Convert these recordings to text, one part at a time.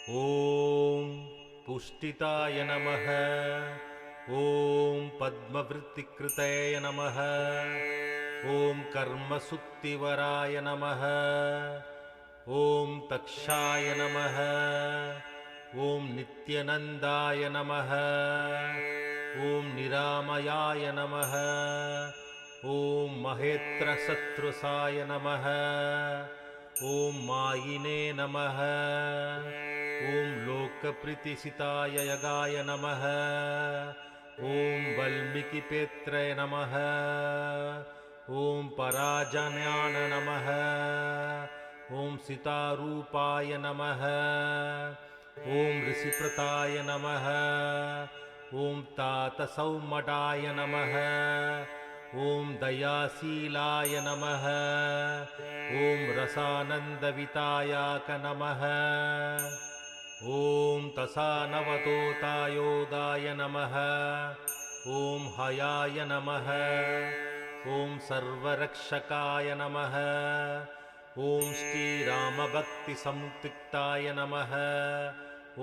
ॐ पुष्टिताय नमः। ॐ पद्मवृत्तिकृतये नमः। ॐ कर्मसुत्तिवराय नमः। ॐ तक्षाय नमः। ॐ नित्यानन्दाय नमः। ॐ निरामयाय नमः। ॐ महेत्रशत्रुसाय नमः। ॐ मायिने नमः। ॐ लोकप्रीतिसिताय यगाय नमः। ॐ वल्मीकिपेत्रय नमः। ॐ पराजन्याय नमः। ॐ सीतारूपाय नमः। ॐ ऋषिप्रताय नमः। ॐ तातसौमटाय नमः। ॐ दयाशीलाय नमः। ॐ रसानन्दवितायाक नमः। ॐ तसानवतोतायोगाय नमः। ॐ हयाय नमः। ॐ सर्वरक्षकाय नमः। ॐ श्रीरामभक्तिसंतृप्ताय नमः।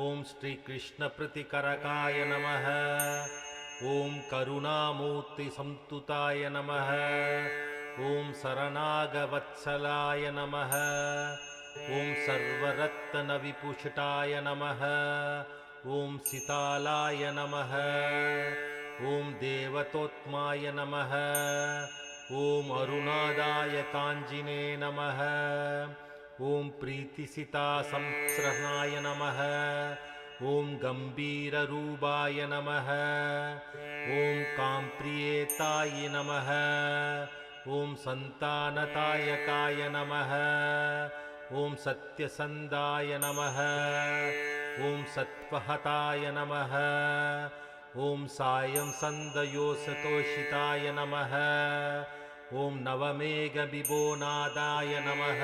ॐ श्रीकृष्णप्रतिकरकाय नमः। ॐ करुणामूर्तिसंस्तुताय नमः। ॐ शरणागतवत्सलाय नमः। ॐ सर्वरत्नविभूषिताय नमः। ॐ सीतालाय नमः। ॐ देवतोत्माय नमः। ॐ अरुणादाय काञ्जिने नमः। ॐ प्रीतिसितासंस्रहणाय नमः। ॐ गम्भीररूपाय नमः। ॐ काम्प्रियेताय नमः। ॐ सन्तानदायकाय नमः। ॐ सत्यसन्धाय नमः। ॐ सत्त्वहताय नमः। ॐ सायं सन्दयोसतोषिताय नमः। ॐ नवमेघविभोनादाय नमः।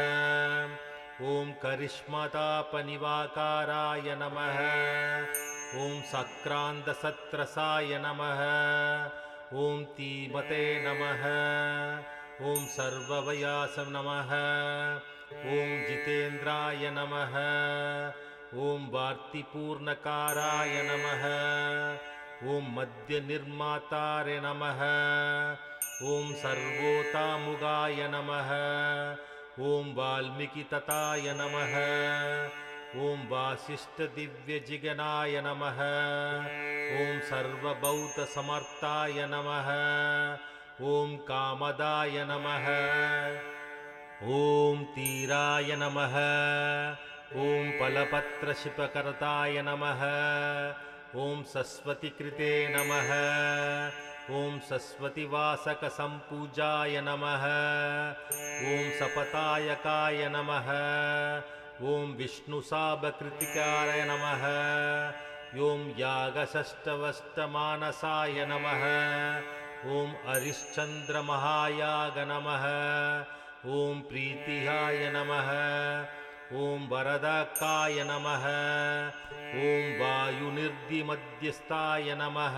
ॐ करिष्मतापनिवाकाराय नमः। ॐ सक्रान्तसत्रसाय नमः। ॐ धीमते नमः। ॐ सर्ववयास नमः। ॐ जितेन्द्राय नमः। ॐ वार्तिपूर्णकाराय नमः। ॐ मद्यनिर्मातारे नमः। ॐ सर्वोतामुगाय नमः। ॐ वाल्मीकितताय नमः। ॐ वासिष्ठदिव्यजिगणाय नमः। ॐ सर्वभौतसमर्थाय नमः। ॐ कामदाय नमः। ॐ तीराय नमः। ॐ फलपत्रशिपकर्ताय नमः। ॐ सरस्वतीकृते नमः। ॐ सरस्वतीवासकसम्पूजाय नमः। ॐ सपतायकाय नमः। ॐ विष्णुशापकृतिकाय नमः। ॐ यागषष्ठवष्टमानसाय नमः। ॐ हरिश्चन्द्रमहायाग नमः। ॐ प्रीतिहाय नमः। ॐ वरदकाय नमः। ॐ वायुनिर्दिमध्यस्थाय नमः।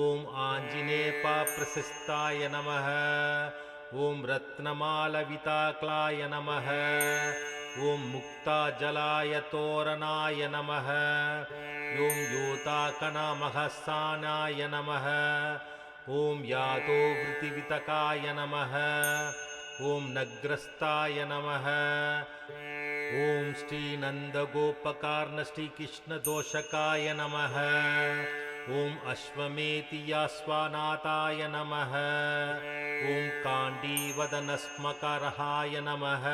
ॐ आञ्जनेयप्रशस्ताय नमः। ॐ रत्नमालविताक्लाय नमः। ॐ मुक्ताजलाय तोरणाय नमः। ॐ योताकणमहस्सानाय नमः। ॐ यादोवृत्तिवितकाय नमः। ॐ नग्रस्ताय नमः। ॐ श्रीनन्दगोपकार्ण श्रीकृष्णदोषकाय नमः। ॐ अश्वमेधियास्वानाथाय नमः। ॐ काण्डीवदनस्मकरहाय नमः।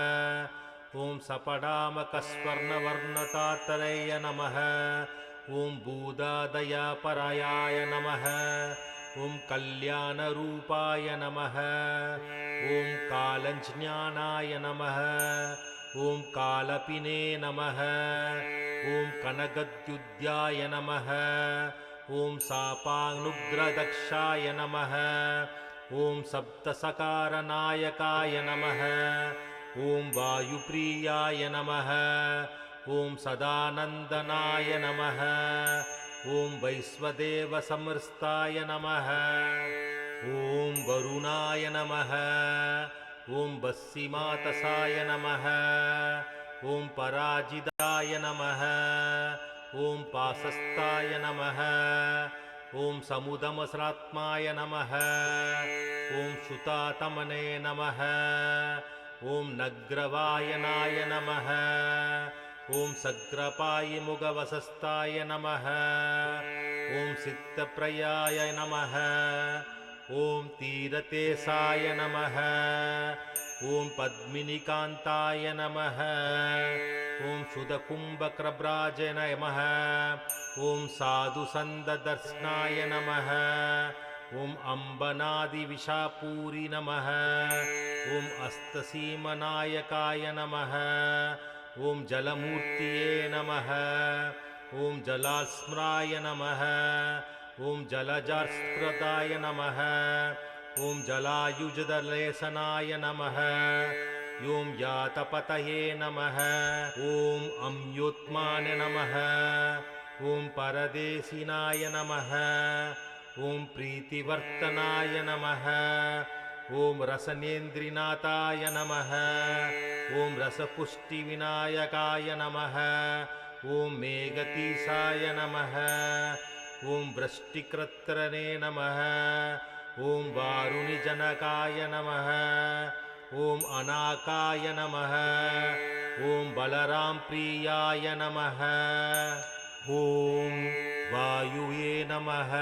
ॐ सपडामकस्वर्णवर्णतातरय नमः। ॐ भूदादयापरायाय नमः। ॐ कल्याणरूपाय नमः। ॐ कालज्ञानाय नमः। ॐ कालपिने नमः। ॐ कनकद्युद्याय नमः। ॐ शापानुग्रदक्षाय नमः। ॐ सप्तसकारनायकाय नमः। ॐ वायुप्रियाय नमः। ॐ सदानन्दनाय नमः। ॐ वैश्वदेवसमृष्टाय नमः। ॐ वरुणाय नमः। ॐ वस्सिमातसाय नमः। ॐ पराजिताय नमः ॐ पासस्ताय नमः ॐ समुदमस्रात्माय नमः ॐ सुतातमने नमः ॐ नग्रवायनाय नमः ॐ सग्रपायिमुगवसस्ताय नमः ॐ सिद्धप्रयाय नमः ॐ तीरतेसाय नमः ॐ पद्मिनिकान्ताय नमः ॐ सुदकुम्भक्रब्राज नमः ॐ साधुसन्ददर्शनाय नमः ॐ अम्बनादिविशापूरि नमः ॐ अस्तसीमनायकाय नमः ॐ जलमूर्तये नमः ॐ जलास्म्राय नमः ॐ जलजास्कृताय नमः ॐ जलायुजदलेसनाय नमः ॐ यातपतये नमः ॐ अम्योत्माने नमः ॐ परदेशिनाय नमः ॐ प्रीतिवर्तनाय नमः ॐ रसनेन्द्रिनाथाय नमः ॐ रसपुष्टिविनायकाय नमः ॐ मेघतीसाय नमः ॐ वृष्टिकृत्रने नमः ॐ वारुणिजनकाय नमः ॐ अनाकाय नमः ॐ बलरामप्रियाय नमः ॐ वायुवे नमः।